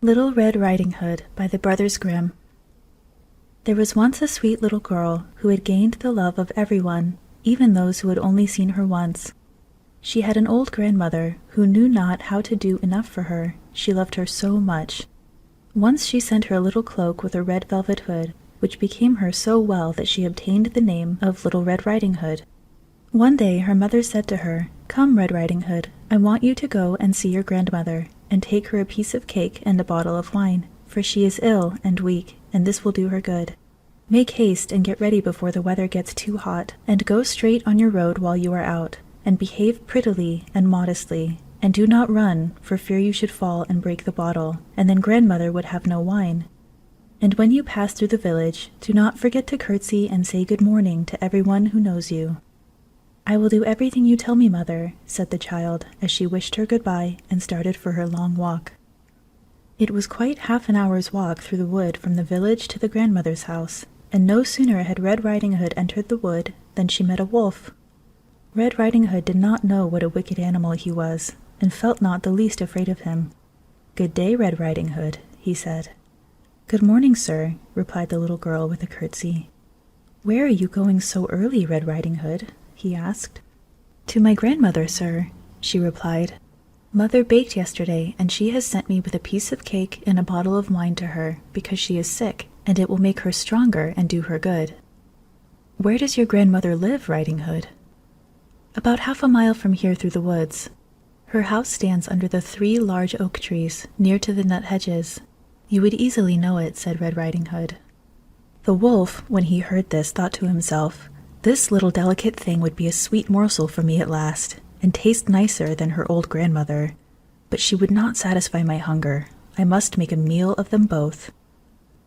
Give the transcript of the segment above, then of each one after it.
Little Red Riding Hood by the Brothers Grimm. There was once a sweet little girl who had gained the love of everyone, even those who had only seen her once. She had an old grandmother who knew not how to do enough for her, she loved her so much. Once she sent her a little cloak with a red velvet hood, which became her so well that she obtained the name of Little Red Riding Hood. One day her mother said to her, "Come, Red Riding Hood, I want you to go and see your grandmother, and take her a piece of cake and a bottle of wine, for she is ill and weak, and this will do her good. Make haste and get ready before the weather gets too hot, and go straight on your road while you are out, and behave prettily and modestly, and do not run, for fear you should fall and break the bottle, and then grandmother would have no wine. And when you pass through the village, do not forget to curtsy and say good morning to everyone who knows you." "I will do everything you tell me, mother," said the child, as she wished her good-bye and started for her long walk. It was quite half an hour's walk through the wood from the village to the grandmother's house, and no sooner had Red Riding Hood entered the wood than she met a wolf. Red Riding Hood did not know what a wicked animal he was, and felt not the least afraid of him. "Good day, Red Riding Hood," he said. "Good morning, sir," replied the little girl with a curtsy. "Where are you going so early, Red Riding Hood?" he asked. "To my grandmother, sir," she replied. "Mother baked yesterday, and she has sent me with a piece of cake and a bottle of wine to her, because she is sick, and it will make her stronger and do her good." "Where does your grandmother live, Riding Hood?" "About half a mile from here through the woods. Her house stands under the 3 large oak trees, near to the nut hedges. You would easily know it," said Red Riding Hood. The wolf, when he heard this, thought to himself, "This little delicate thing would be a sweet morsel for me at last, and taste nicer than her old grandmother. But she would not satisfy my hunger. I must make a meal of them both."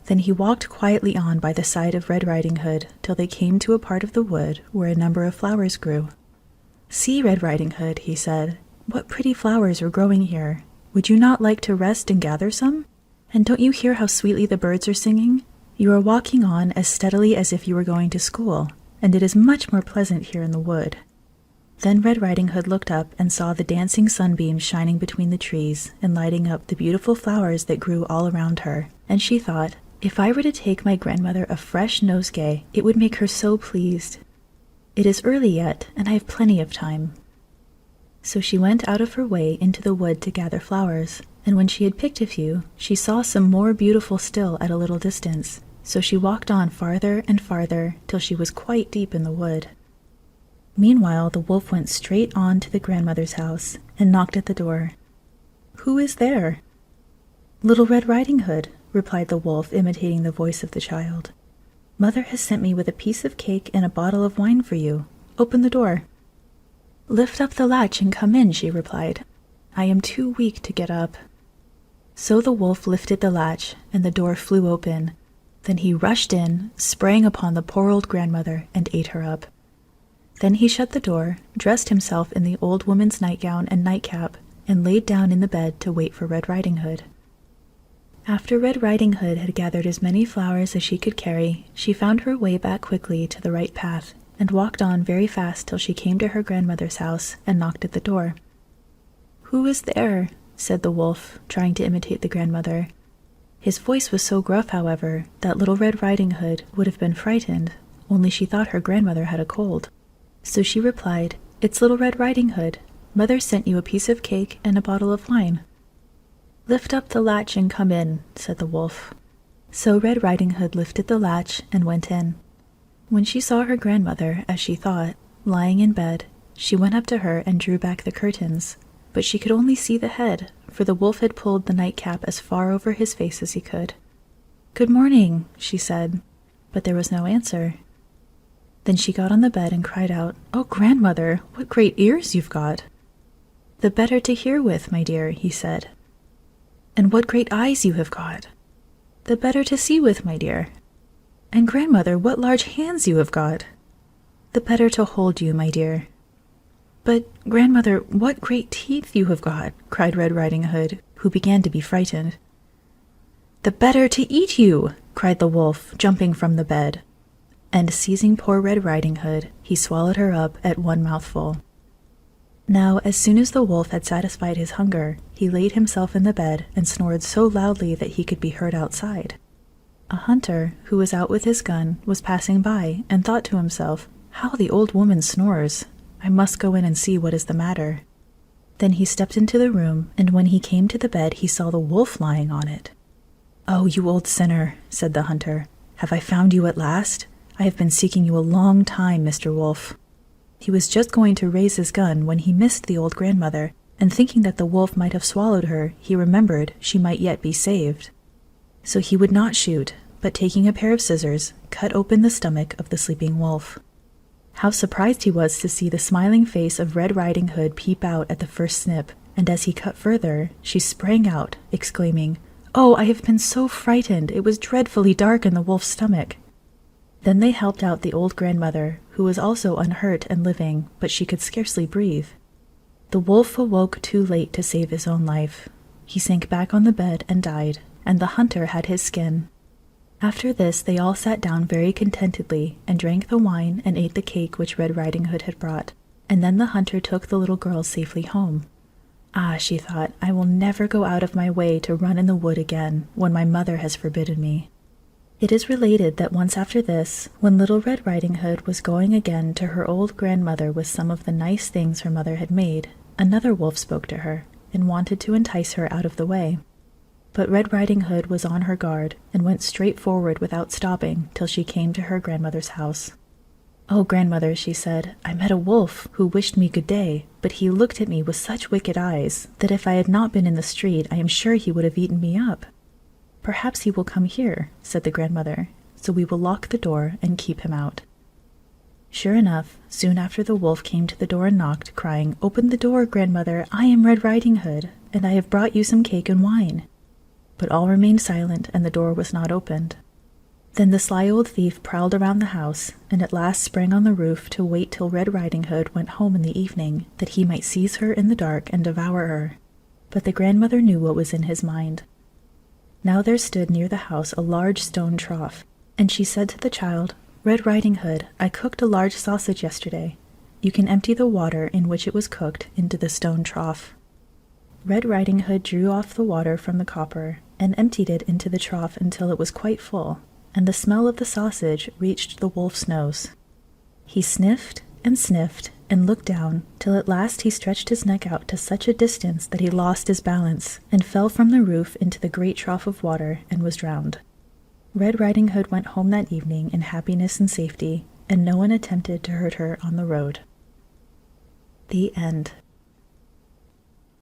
Then he walked quietly on by the side of Red Riding Hood till they came to a part of the wood where a number of flowers grew. "See, Red Riding Hood," he said, "what pretty flowers are growing here. Would you not like to rest and gather some? And don't you hear how sweetly the birds are singing? You are walking on as steadily as if you were going to school, and it is much more pleasant here in the wood." Then Red Riding Hood looked up and saw the dancing sunbeams shining between the trees and lighting up the beautiful flowers that grew all around her, and she thought, "If I were to take my grandmother a fresh nosegay, it would make her so pleased. It is early yet, and I have plenty of time." So she went out of her way into the wood to gather flowers, and when she had picked a few, she saw some more beautiful still at a little distance, so she walked on farther and farther till she was quite deep in the wood. Meanwhile the wolf went straight on to the grandmother's house and knocked at the door. "Who is there?" "Little Red Riding Hood," replied the wolf, imitating the voice of the child. "Mother has sent me with a piece of cake and a bottle of wine for you. Open the door." "Lift up the latch and come in," she replied. "I am too weak to get up." So the wolf lifted the latch, and the door flew open. Then he rushed in, sprang upon the poor old grandmother, and ate her up. Then he shut the door, dressed himself in the old woman's nightgown and nightcap, and laid down in the bed to wait for Red Riding Hood. After Red Riding Hood had gathered as many flowers as she could carry, she found her way back quickly to the right path, and walked on very fast till she came to her grandmother's house and knocked at the door. "Who is there?" said the wolf, trying to imitate the grandmother. His voice was so gruff, however, that Little Red Riding Hood would have been frightened, only she thought her grandmother had a cold. So she replied, "It's Little Red Riding Hood. Mother sent you a piece of cake and a bottle of wine." "Lift up the latch and come in," said the wolf. So Red Riding Hood lifted the latch and went in. When she saw her grandmother, as she thought, lying in bed, she went up to her and drew back the curtains, but she could only see the head, for the wolf had pulled the nightcap as far over his face as he could. "Good morning," she said, but there was no answer. Then she got on the bed and cried out, "Oh, grandmother, what great ears you've got!" "The better to hear with, my dear," he said. "And what great eyes you have got!" "The better to see with, my dear." "And grandmother, what large hands you have got!" "The better to hold you, my dear." "But, grandmother, what great teeth you have got!" cried Red Riding Hood, who began to be frightened. "The better to eat you!" cried the wolf, jumping from the bed. And seizing poor Red Riding Hood, he swallowed her up at one mouthful. Now, as soon as the wolf had satisfied his hunger, he laid himself in the bed and snored so loudly that he could be heard outside. A hunter, who was out with his gun, was passing by and thought to himself, "How the old woman snores! I must go in and see what is the matter." Then he stepped into the room, and when he came to the bed he saw the wolf lying on it. "Oh, you old sinner," said the hunter, "have I found you at last? I have been seeking you a long time, Mr. Wolf." He was just going to raise his gun when he missed the old grandmother, and thinking that the wolf might have swallowed her, he remembered she might yet be saved. So he would not shoot, but taking a pair of scissors, cut open the stomach of the sleeping wolf. How surprised he was to see the smiling face of Red Riding Hood peep out at the first snip, and as he cut further, she sprang out, exclaiming, "Oh, I have been so frightened! It was dreadfully dark in the wolf's stomach." Then they helped out the old grandmother, who was also unhurt and living, but she could scarcely breathe. The wolf awoke too late to save his own life. He sank back on the bed and died, and the hunter had his skin. After this they all sat down very contentedly and drank the wine and ate the cake which Red Riding Hood had brought, and then the hunter took the little girl safely home. "Ah," she thought, "I will never go out of my way to run in the wood again, when my mother has forbidden me." It is related that once after this, when Little Red Riding Hood was going again to her old grandmother with some of the nice things her mother had made, another wolf spoke to her, and wanted to entice her out of the way. But Red Riding Hood was on her guard, and went straight forward without stopping till she came to her grandmother's house. "Oh, grandmother," she said, "I met a wolf who wished me good day, but he looked at me with such wicked eyes that if I had not been in the street I am sure he would have eaten me up." "Perhaps he will come here," said the grandmother, "so we will lock the door and keep him out." Sure enough, soon after the wolf came to the door and knocked, crying, "Open the door, grandmother, I am Red Riding Hood, and I have brought you some cake and wine." But all remained silent, and the door was not opened. Then the sly old thief prowled around the house, and at last sprang on the roof to wait till Red Riding Hood went home in the evening, that he might seize her in the dark and devour her. But the grandmother knew what was in his mind. Now there stood near the house a large stone trough, and she said to the child, "Red Riding Hood, I cooked a large sausage yesterday. You can empty the water in which it was cooked into the stone trough." Red Riding Hood drew off the water from the copper and emptied it into the trough until it was quite full, and the smell of the sausage reached the wolf's nose. He sniffed and looked down, till at last he stretched his neck out to such a distance that he lost his balance, and fell from the roof into the great trough of water and was drowned. Red Riding Hood went home that evening in happiness and safety, and no one attempted to hurt her on the road. The end.